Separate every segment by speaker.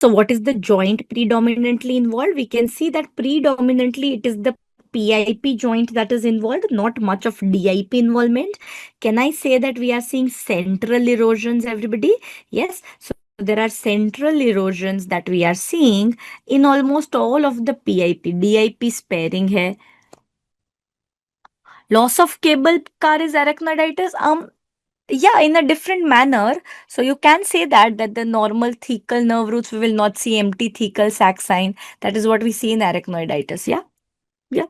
Speaker 1: So what is the joint predominantly involved? We can see that predominantly it is the PIP joint that is involved, not much of DIP involvement. Can I say that we are seeing central erosions, everybody? Yes. So there are central erosions that we are seeing in almost all of the PIP. DIP sparing hai. Loss of cable car is arachnoiditis. Yeah, in a different manner. So you can say that the normal thecal nerve roots, we will not see empty thecal sac sign. That is what we see in arachnoiditis. Yeah. Yeah.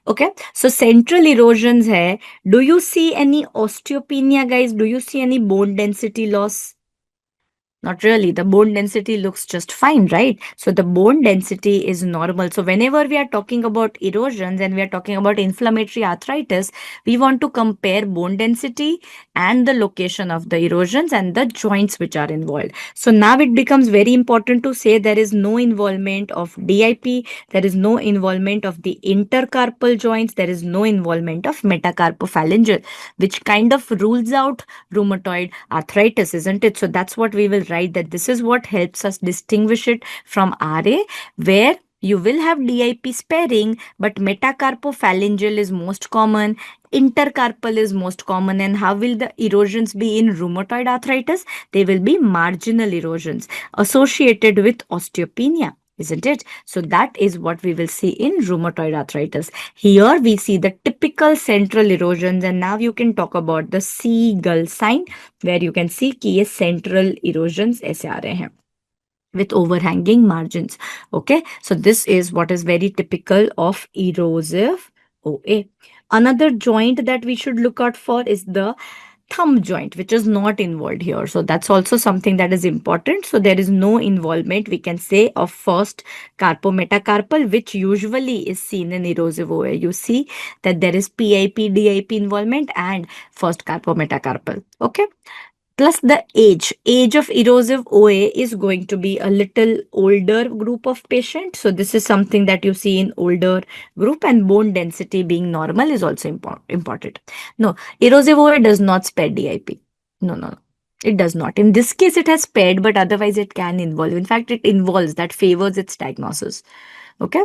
Speaker 1: Okay. So central erosions hai. Do you see any osteopenia, guys? Do you see any bone density loss? Not really. The bone density looks just fine, right? So the bone density is normal. So whenever we are talking about erosions and we are talking about inflammatory arthritis, we want to compare bone density and the location of the erosions and the joints which are involved. So now it becomes very important to say there is no involvement of DIP, there is no involvement of the intercarpal joints, there is no involvement of metacarpophalangeal, which kind of rules out rheumatoid arthritis, isn't it? So that's what we will write, that this is what helps us distinguish it from RA, where you will have DIP sparing, but metacarpophalangeal is most common, intercarpal is most common. And how will the erosions be in rheumatoid arthritis? They will be marginal erosions associated with osteopenia, isn't it? So that is what we will see in rheumatoid arthritis. Here we see the typical central erosions, and now you can talk about the seagull sign, where you can see कि ये central erosions ऐसे आ रहे हैं with overhanging margins. Okay, so this is what is very typical of erosive OA. Another joint that we should look out for is the thumb joint, which is not involved here. So that's also something that is important. So there is no involvement, we can say, of first carpometacarpal, which usually is seen in erosive OA. You see that there is PIP, DIP involvement and first carpometacarpal. Okay. Plus the age of erosive OA is going to be a little older group of patients. So this is something that you see in older group, and bone density being normal is also important. No, erosive OA does not spare DIP. No, no, no. It does not. In this case, it has spared, but otherwise it can involve. In fact, it involves, that favors its diagnosis. Okay.